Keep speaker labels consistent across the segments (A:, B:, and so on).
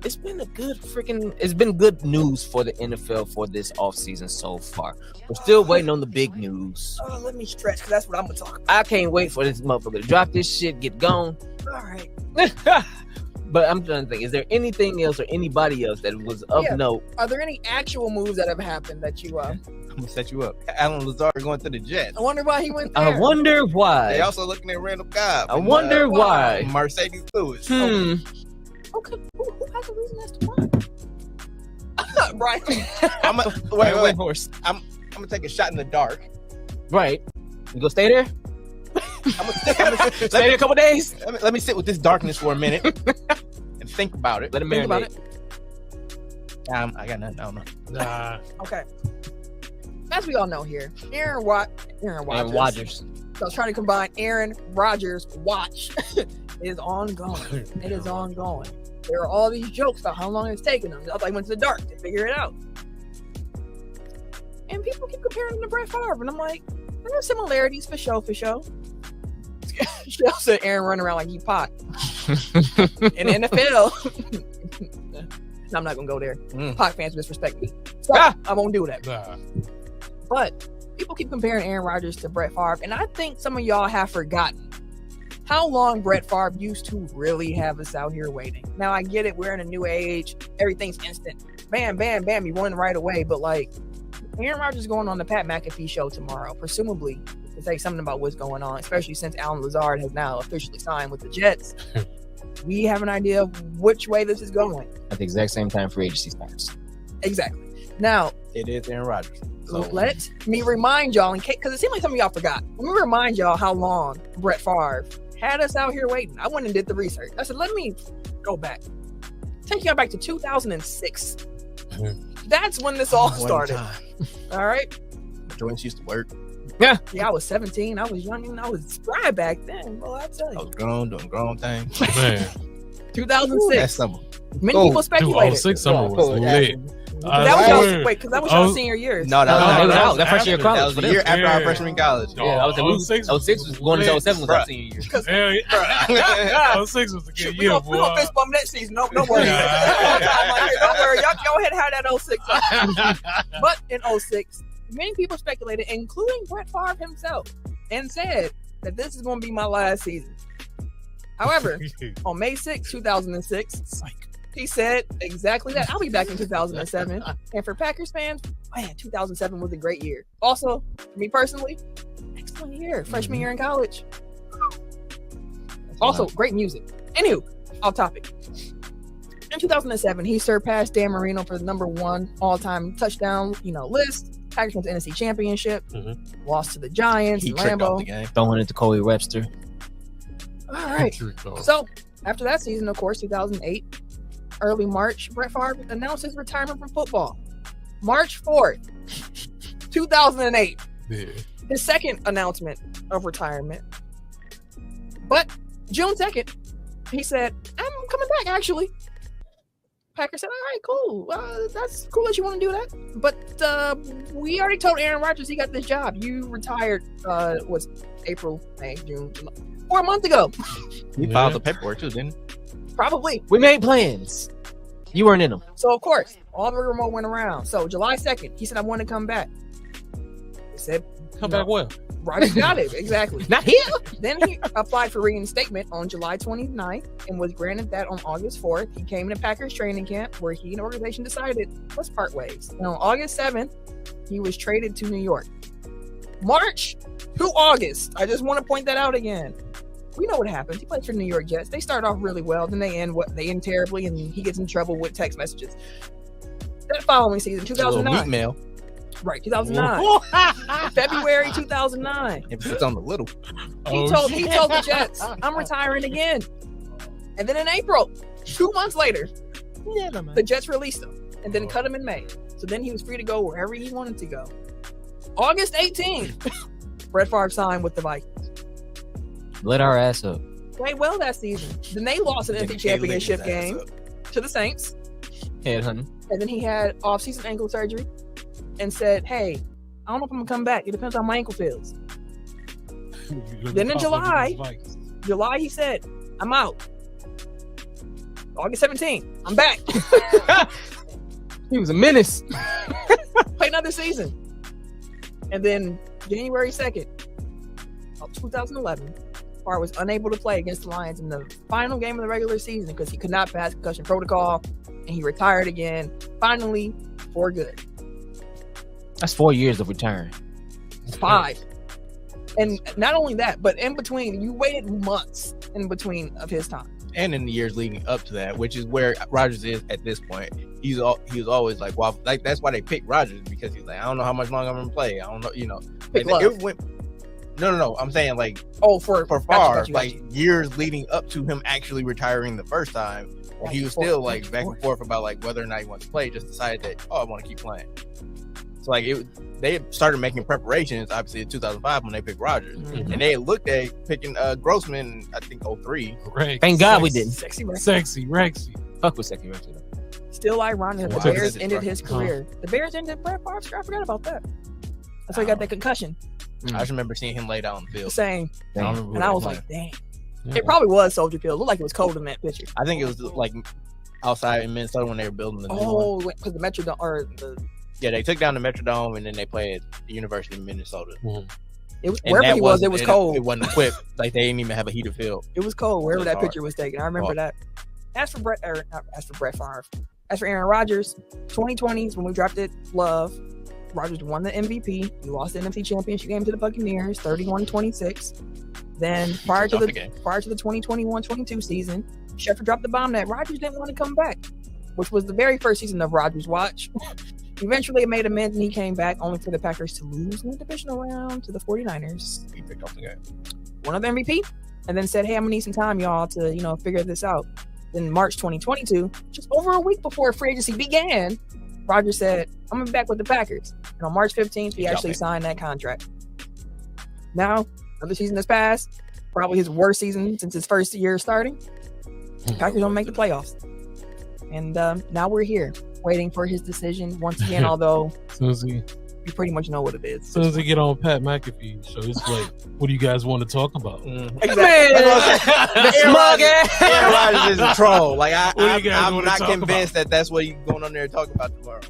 A: it's been good news for the NFL for this offseason so far. We're still waiting on the big news.
B: Oh, let me stretch because that's what I'm gonna talk about.
A: I can't wait for this motherfucker to drop this shit, get gone.
B: All right.
A: But I'm trying to think, is there anything else or anybody else that was of note?
B: Are there any actual moves that have happened that you
C: I'm gonna set you up. Alan Lazard going to the Jets.
B: I wonder why he went there.
A: I wonder why.
C: They also looking at Randall Cobb.
A: I wonder why.
C: Mercedes Lewis.
B: Okay. Who has a reason as to why? Brian.
C: Wait. I'm gonna take a shot in the dark.
A: Right. You gonna stay there? I'm gonna stay there a couple days.
C: Let me sit with this darkness for a minute and think about it.
A: Let it
B: Think about
A: marinate.
B: it.
C: I got nothing. I don't know.
D: Nah.
B: Okay. As we all know here, Aaron Rodgers. So I was trying to combine Aaron Rodgers Watch is ongoing. It is ongoing. There are all these jokes about how long it's taken them. I thought he went to the dark to figure it out. And people keep comparing him to Brett Favre. And I'm like, there are similarities for show. Shell said Aaron running around like he pot. In the NFL. I'm not going to go there. Pot fans disrespect me. So I won't do that.
D: Nah.
B: But people keep comparing Aaron Rodgers to Brett Favre. And I think some of y'all have forgotten how long Brett Favre used to really have us out here waiting. Now, I get it. We're in a new age. Everything's instant. Bam, bam, bam. You won right away. But, like, Aaron Rodgers is going on the Pat McAfee show tomorrow, presumably to say something about what's going on, especially since Alan Lazard has now officially signed with the Jets. We have an idea of which way this is going.
A: At the exact same time free agency starts.
B: Exactly. Now,
C: It is Aaron Rodgers. So
B: let me remind y'all, because it seemed like some of y'all forgot. Let me remind y'all how long Brett Favre had us out here waiting. I went and did the research. I said, let me go back. Take y'all back to 2006. That's when this all started. All right.
C: Joints used to work.
B: Yeah, I was 17. I was young and I was spry back then. Well, I tell
C: I was
B: you.
C: grown, doing grown things.
D: Man.
B: 2006.
C: That's summer.
B: Many people speculated.
D: 06 summer was lit.
B: Because that was y'all senior years.
C: No, that was
A: that first year of
C: that
A: college.
C: was the year after our freshman in college.
A: Yeah, I was at 06 was going into 07 was our senior year.
D: Hell yeah. 06 was a good year,
B: We gonna
D: boy.
B: fist bump that season. No worry. Don't worry. Y'all had that 06. But in 06, many people speculated, including Brett Favre himself, and said that this is going to be my last season. However, on May 6, 2006, he said exactly that. I'll be back in 2007. And for Packers fans, man, 2007 was a great year. Also, for me personally, excellent year. Freshman year in college. Also, great music. Anywho, off topic. In 2007, he surpassed Dan Marino for the number one all-time touchdown, list. Packers went to NFC Championship. Lost to the Giants.
C: He
B: and
C: tricked off
B: Lambeau.
C: the game.
A: Throwing it to Coley Webster.
B: All right. So after that season, of course, 2008, early March, Brett Favre announced his retirement from football. March 4th, 2008.
D: Yeah.
B: His second announcement of retirement. But June 2nd, he said, I'm coming back, actually. Packers said, all right, cool. That's cool that you want to do that. But we already told Aaron Rodgers he got this job. You retired, was April, May, June, 4 months ago.
C: He filed the paperwork too, didn't he?
B: Probably.
A: We made plans. You weren't in them.
B: So, of course, all the remote went around. So, July 2nd, he said, I want to come back. He said,
D: Come back well.
B: Rodgers got it. Exactly.
A: Not here.
B: Then he applied for reinstatement on July 29th and was granted that on August 4th. He came to Packers training camp where he and the organization decided, let's part ways. And on August 7th, he was traded to New York. March to August. I just want to point that out again. We know what happens. He plays for the New York Jets. They start off really well, then they end terribly, and he gets in trouble with text messages. That following season, 2009.
C: Meat mail.
B: Right, 2009. February 2009.
C: If it's on the little.
B: He told the Jets, I'm retiring again. And then in April, 2 months later, the Jets released him and then cut him in May. So then he was free to go wherever he wanted to go. August 18th, Brett Favre signed with the Vikings.
A: Let our ass up.
B: Played well that season. Then they lost an NFC Championship game to the Saints.
A: Headhunting.
B: And then he had off-season ankle surgery and said, hey, I don't know if I'm going to come back. It depends on how my ankle feels. Then in July, he said, I'm out. August 17th, I'm back.
A: He was a menace.
B: Play another season. And then January 2nd of 2011, Favre was unable to play against the Lions in the final game of the regular season because he could not pass concussion protocol, and he retired again, finally, for good.
A: That's 4 years of return.
B: 5. And not only that, but in between, you waited months in between of his time.
C: And in the years leading up to that, which is where Rodgers is at this point. He was always like, well, like that's why they picked Rodgers, because he's like, I don't know how much longer I'm gonna play. I don't know, you know.
B: Pick
C: Like,
B: Love.
C: it went, no. I'm saying like
B: For
C: Favre,
B: got you.
C: like years leading up to him actually retiring the first time,
B: Back
C: he
B: and
C: was
B: forth,
C: still
B: back
C: like
B: and
C: back
B: forth.
C: and forth about like whether or not he wants to play. Just decided that, I want to keep playing. So like they started making preparations obviously in 2005 when they picked Rodgers,
B: Mhm.
C: and they looked at picking Grossman, I think 03.
D: Rex,
A: Thank God we
D: sexy,
A: didn't.
B: Sexy man.
D: Sexy, Rexy.
A: Fuck with Sexy Rexy.
B: Still ironic that the
C: Wow.
B: Bears ended his
D: Uh-huh.
B: career. The Bears ended Brett Favre's career. I forgot about that. That's why he got that concussion.
C: I just remember seeing him laid out on the
B: The
C: field.
B: same.
D: I don't remember
B: And
D: who
B: I
D: they
B: was
D: played.
B: like, dang.
D: Yeah.
B: It probably was Soldier Field. It looked like it was cold in that picture.
C: I think it was like outside in Minnesota when they were building the new one.
B: Oh, because the Metrodome or the
C: Yeah, they took down the Metrodome and then they played at the University of Minnesota.
B: it was
C: And
B: wherever
C: that
B: he was, it was
C: wasn't-
B: cold.
C: It wasn't equipped. Like they didn't even have a heated field.
B: It was cold wherever
C: was
B: that
C: hard.
B: picture was taken. I remember
C: Hard.
B: that. As for Brett Favre, as for Aaron Rodgers, 2020s when we drafted Love, Rodgers won the MVP. He lost the NFC Championship game to the Buccaneers, 31-26. Then prior to
C: Off the
B: the
C: game.
B: 2021-22 season, Shepard dropped the bomb that Rodgers didn't want to come back, which was the very first season of Rodgers Watch. Eventually, it made amends and he came back, only for the Packers to lose in the divisional round to the 49ers.
C: He picked off the game.
B: Won the MVP, and then said, hey, I'm gonna need some time, y'all, to figure this out. Then March 2022, just over a week before free agency began, Rodgers said, I'm gonna be back with the Packers. And on March 15th, he actually signed that contract. Now, another season has passed, probably his worst season since his first year starting. Packers don't make the playoffs. And now we're here, waiting for his decision once again, although
D: As soon as he
B: you pretty much know what it is.
D: As soon as they get on Pat McAfee show, it's like, what do you guys want to talk about?
B: Exactly.
A: Smug ass.
C: Aaron Rodgers is a troll. Like
D: What do you guys
C: I'm
D: wanna
C: not
D: talk
C: convinced that that's what he's going on there to talk about tomorrow.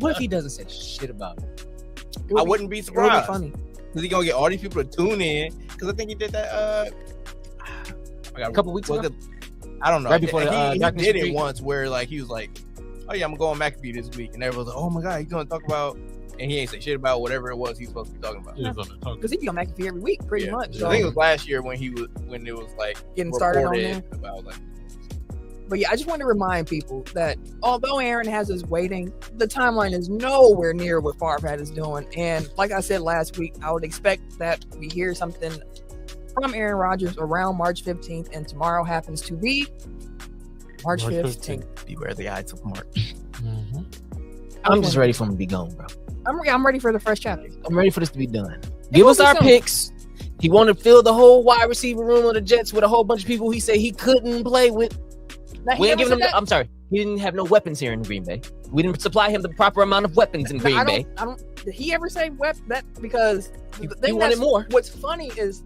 A: What if he doesn't say shit about it?
C: I wouldn't be
B: It would be
C: surprised.
B: funny.
C: Because he's gonna get all these people to tune in. Because I think he did that.
A: A couple weeks ago?
C: I don't know.
A: Right before
C: he,
A: the,
C: he
A: Darkness
C: did it
A: Retreat?
C: once where like he was like, "Oh yeah, I'm gonna go on McAfee this week," and everyone was like, "Oh my god, he's gonna talk about," and he ain't say shit about whatever it was he's supposed to be talking about.
D: He was on the talk.
B: Because he be on McAfee every week, pretty
C: Yeah.
B: much.
C: I
B: So
C: think it was last year when it was like
B: getting started on
C: reported
B: there.
C: about like.
B: But yeah, I just want to remind people that although Aaron has us waiting, the timeline is nowhere near what Favre had us doing. And like I said last week, I would expect that we hear something from Aaron Rodgers around March 15th, and tomorrow happens to be March 15th.
C: Beware the Ides of March.
D: Mm-hmm.
A: I'm just ready for him to be gone, bro.
B: I'm ready for the fresh chapter.
A: I'm ready for this to be done. Give us
B: will be
A: our
B: soon.
A: picks. He wanted to fill the whole wide receiver room of the Jets with a whole bunch of people he said he couldn't play with.
B: Now,
A: We
B: he
A: ain't
B: never
A: giving him.
B: said that.
A: I'm sorry. He didn't have no weapons here in Green Bay. We didn't supply him the proper amount of weapons in Green Bay.
B: I don't. Did he ever say that? Because
A: He
B: the thing
A: wanted
B: that's-
A: more.
B: What's funny is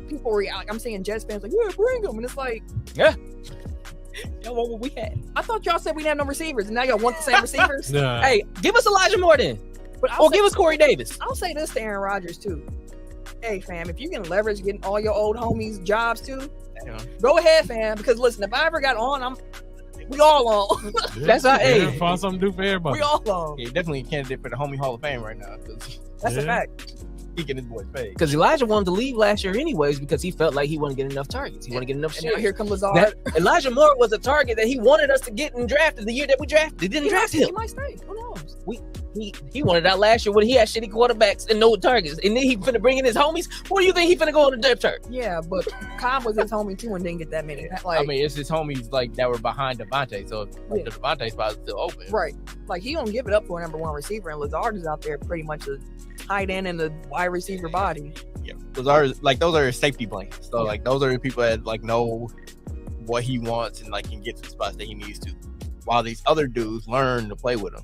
B: people react. I'm seeing Jets fans like, yeah, bring him, and it's like,
A: Yeah, what we had.
B: I thought y'all said we didn't have no receivers, and now y'all want the same receivers.
D: Nah.
A: Hey, give us Elijah Moore then,
B: But
A: or give us Corey Davis.
B: I'll say this to Aaron Rodgers too. Hey fam, if you can leverage getting all your old homies jobs too, go ahead, fam. Because listen, if I ever got on, we all on.
D: Yeah,
A: That's our
D: yeah,
A: age.
D: Find something to do for everybody.
B: We all on.
C: Yeah, definitely a candidate for the Homie Hall of Fame right now.
B: That's a
D: Yeah.
B: fact.
C: He getting his boy's paid.
A: Because Elijah wanted to leave last year anyways because he felt like he wouldn't get enough targets. He wouldn't get enough
B: And now
A: shares.
B: here comes Lazard.
A: That, Elijah Moore was a target that he wanted us to get and drafted the year that we drafted. They didn't draft
B: He
A: him.
B: might stay. Who knows?
A: He wanted out last year when he had shitty quarterbacks and no targets. And then he finna bring in his homies. What do you think he finna go on the depth chart?
B: Yeah, but Cobb was his homie too and didn't get that many. Like,
C: I mean, it's his homies like that were behind Devontae, so like,
B: Yeah.
C: the Devontae spot is still open.
B: right. Like he don't give it up for a number one receiver, and Lazard is out there pretty much a tight end and a wide receiver body.
C: Yeah, those are his safety blankets. So like those are the people that like know what he wants and like can get to the spots that he needs to. While these other dudes learn to play with him.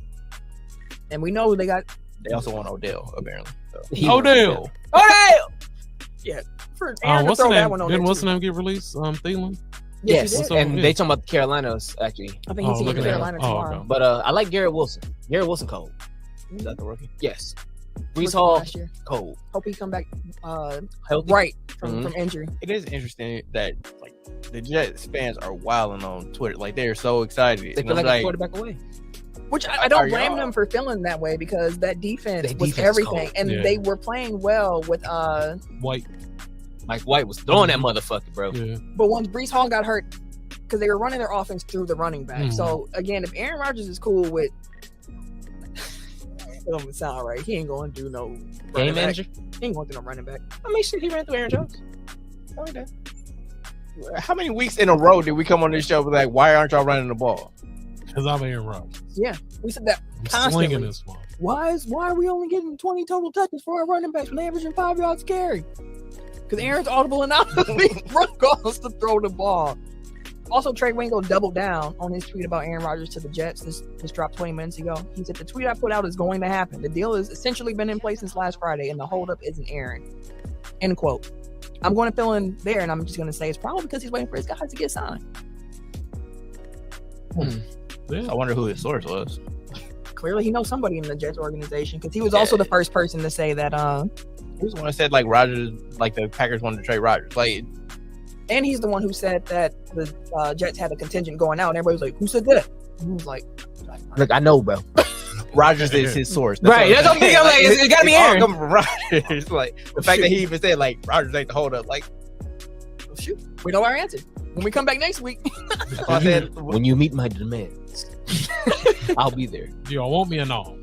B: And we know they got
C: They also want Odell apparently. So.
D: Odell.
B: Odell. Yeah, for Aaron to
D: What's
B: throw
D: the
B: that
D: name?
B: one on
D: Didn't
B: there
D: what's the
B: too.
D: name get released? Thielen.
B: Yes,
A: Yes,
B: he did.
A: and they talking about the Carolinas actually.
B: I think he's
D: look
B: in
D: at that.
B: Carolina
D: Oh,
B: tomorrow.
D: okay.
A: But I like Garrett Wilson. Garrett Wilson cold.
C: Is that the rookie?
A: Yes.
B: Rookie
A: Brees Hall
B: last year.
A: cold.
B: Hope he come back
A: Healthy.
B: right from
A: Mhm.
B: injury.
C: It is interesting that like the Jets fans are wilding on Twitter. Like they're so excited.
A: They
C: And
A: feel
C: I'm
A: like a quarterback away.
B: Which I
C: Are
B: don't blame
C: y'all-
B: them for feeling that way because that defense
A: That
B: was
A: defense is
B: everything,
A: cold.
B: and
D: Yeah.
B: they were playing well with
D: White.
A: Mike White was throwing that motherfucker, bro.
D: Yeah.
B: But once Brees Hall got hurt, because they were running their offense through the running back.
D: Mhm.
B: So again, if Aaron Rodgers is cool with, it don't sound right. He ain't going to do no
A: Game
B: running back.
A: manager.
B: He ain't going to do no running back.
A: I mean, shit, he ran through Aaron Jones.
C: Okay. How many weeks in a row did we come on this show with like, why aren't y'all running the ball?
D: Because I'm Aaron Rodgers.
B: We said that.
D: I'm
B: Constantly.
D: slinging this one.
B: Why are we only getting 20 total touches for our running backs when they averaging 5 yards carry? Because Aaron's audible enough run calls to throw the ball. Also, Trey Wingo doubled down on his tweet about Aaron Rodgers to the Jets. This dropped 20 minutes ago. He said the tweet I put out is going to happen. The deal has essentially been in place since last Friday, and the holdup isn't Aaron. End quote. I'm going to fill in there, and I'm just going to say it's probably because he's waiting for his guys to get signed.
D: Yeah.
C: I wonder who his source was.
B: Clearly, he knows somebody in the Jets organization because he was also the first person to say that.
C: He was the one that said like Rodgers, like the Packers wanted to trade Rodgers. Like,
B: And he's the one who said that the Jets had a contingent going out, and everybody was like, "Who said that?" And he was like,
A: Look, I know, bro.
C: Rodgers is his source.
A: Right, that's what I'm thinking. I'm like, it's gotta be
C: all
A: Aaron.
C: coming from Rodgers. Like the fact that he even said like Rodgers ain't the holdup. Like
B: oh, "Shoot, we know our answer." When we come back next week,
C: I said,
A: When you meet my demands, I'll be there.
D: Do y'all want me or no?